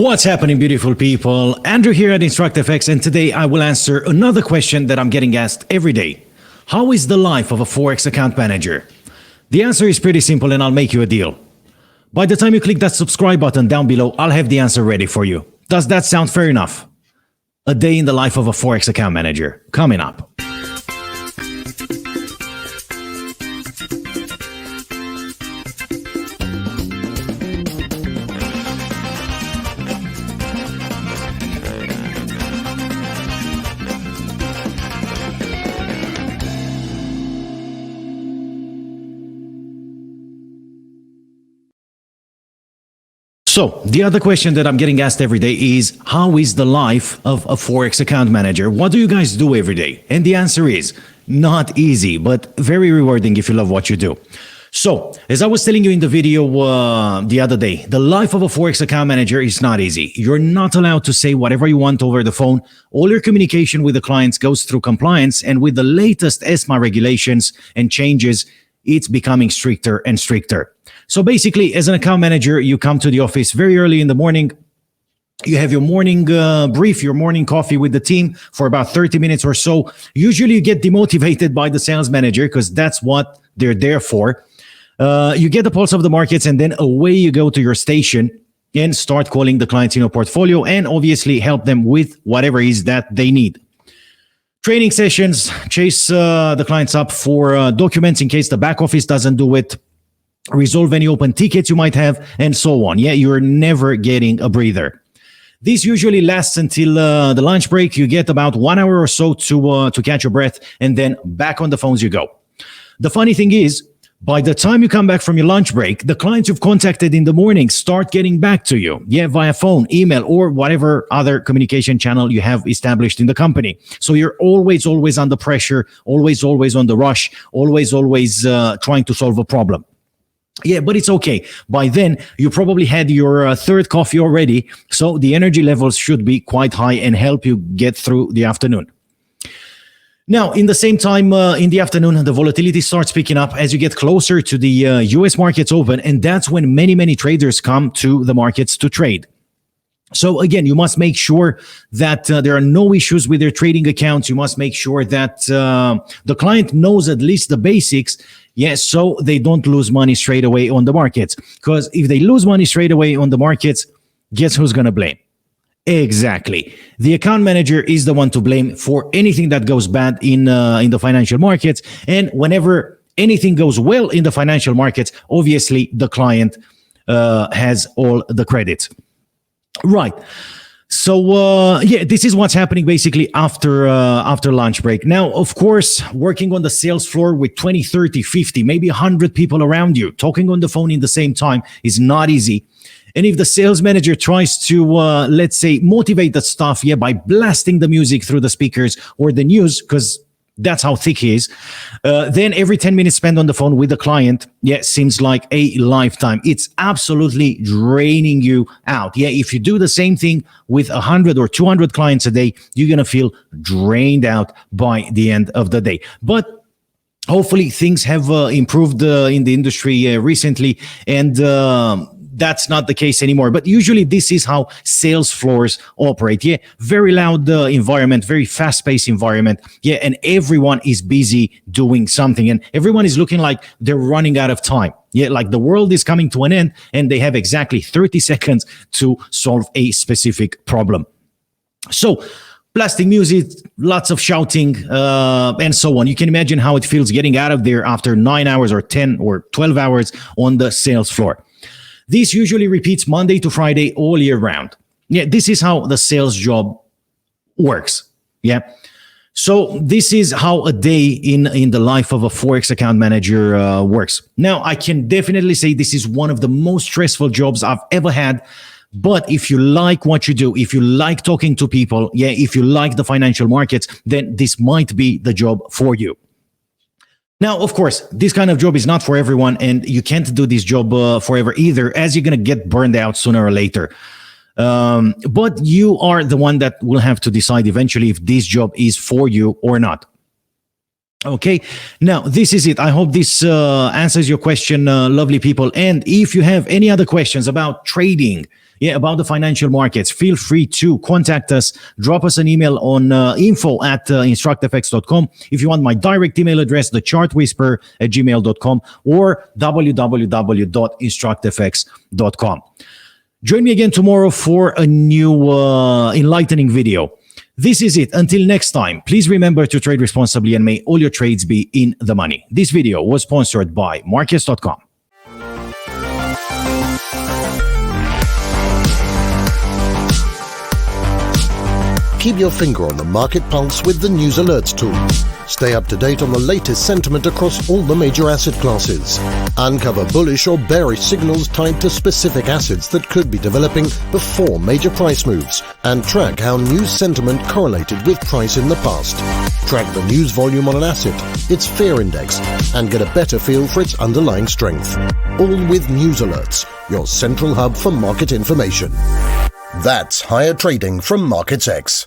What's happening, beautiful people? Andrew here at InstructFX, and today I will answer another question that I'm getting asked every day. How is the life of a Forex account manager? The answer is pretty simple, and I'll make you a deal. By the time you click that subscribe button down below, I'll have the answer ready for you. Does that sound fair enough? A day in the life of a Forex account manager, coming up. So, the other question that I'm getting asked every day is, how is the life of a Forex account manager? What do you guys do every day? And the answer is, not easy, but very rewarding if you love what you do. So, as I was telling you in the video the other day, the life of a Forex account manager is not easy. You're not allowed to say whatever you want over the phone. All your communication with the clients goes through compliance, and with the latest ESMA regulations and changes, it's becoming stricter and stricter. So basically, as an account manager, you come to the office very early in the morning. You have your morning brief, your morning coffee with the team for about 30 minutes or so. Usually you get demotivated by the sales manager because that's what they're there for. You get the pulse of the markets, and then away you go to your station and start calling the clients in your portfolio and obviously help them with whatever it is that they need. Training sessions, chase the clients up for documents in case the back office doesn't do it. Resolve any open tickets you might have, and so on. Yeah, you're never getting a breather. This usually lasts until the lunch break. You get about 1 hour or so to catch your breath, and then back on the phones you go. The funny thing is, by the time you come back from your lunch break, the clients you've contacted in the morning start getting back to you, via phone, email, or whatever other communication channel you have established in the company. So you're always under pressure, always on the rush, always trying to solve a problem. Yeah, but it's okay. By then, you probably had your third coffee already, so the energy levels should be quite high and help you get through the afternoon. Now, in the same time, in the afternoon, the volatility starts picking up as you get closer to the US markets open, and that's when many traders come to the markets to trade. So again, you must make sure that there are no issues with their trading accounts. You must make sure that the client knows at least the basics, so they don't lose money straight away on the markets. Because if they lose money straight away on the markets, guess who's going to blame? Exactly. The account manager is the one to blame for anything that goes bad in the financial markets. And whenever anything goes well in the financial markets, obviously the client has all the credit. Right. So, this is what's happening basically after lunch break. Now, of course, working on the sales floor with 20, 30, 50, maybe 100 people around you, talking on the phone in the same time is not easy. And if the sales manager tries to, let's say, motivate the staff, by blasting the music through the speakers or the news, because that's how thick he is, then every 10 minutes spent on the phone with the client, seems like a lifetime. It's absolutely draining you out. If you do the same thing with 100 or 200 clients a day, you're going to feel drained out by the end of the day. But hopefully things have improved in the industry recently, and that's not the case anymore. But usually this is how sales floors operate. Very loud environment, very fast-paced environment. And everyone is busy doing something, and everyone is looking like they're running out of time. Like the world is coming to an end, and they have exactly 30 seconds to solve a specific problem. So, blasting music, lots of shouting, and so on. You can imagine how it feels getting out of there after 9 hours or 10 or 12 hours on the sales floor. This usually repeats Monday to Friday all year round. This is how the sales job works. So this is how a day in the life of a Forex account manager works. Now, I can definitely say this is one of the most stressful jobs I've ever had. But if you like what you do, if you like talking to people, if you like the financial markets, then this might be the job for you. Now, of course, this kind of job is not for everyone, and you can't do this job forever either, as you're going to get burned out sooner or later. But you are the one that will have to decide eventually if this job is for you or not. Okay, now this is it. I hope this answers your question, lovely people. And if you have any other questions about trading, about the financial markets, feel free to contact us. Drop us an email on info@instructfx.com. If you want my direct email address, thechartwhisper@gmail.com or www.instructfx.com. Join me again tomorrow for a new enlightening video. This is it. Until next time, please remember to trade responsibly and may all your trades be in the money. This video was sponsored by Markets.com. Keep your finger on the market pulse with the News Alerts tool. Stay up to date on the latest sentiment across all the major asset classes. Uncover bullish or bearish signals tied to specific assets that could be developing before major price moves, and track how news sentiment correlated with price in the past. Track the news volume on an asset, its fear index, and get a better feel for its underlying strength. All with News Alerts, your central hub for market information. That's higher trading from MarketsX.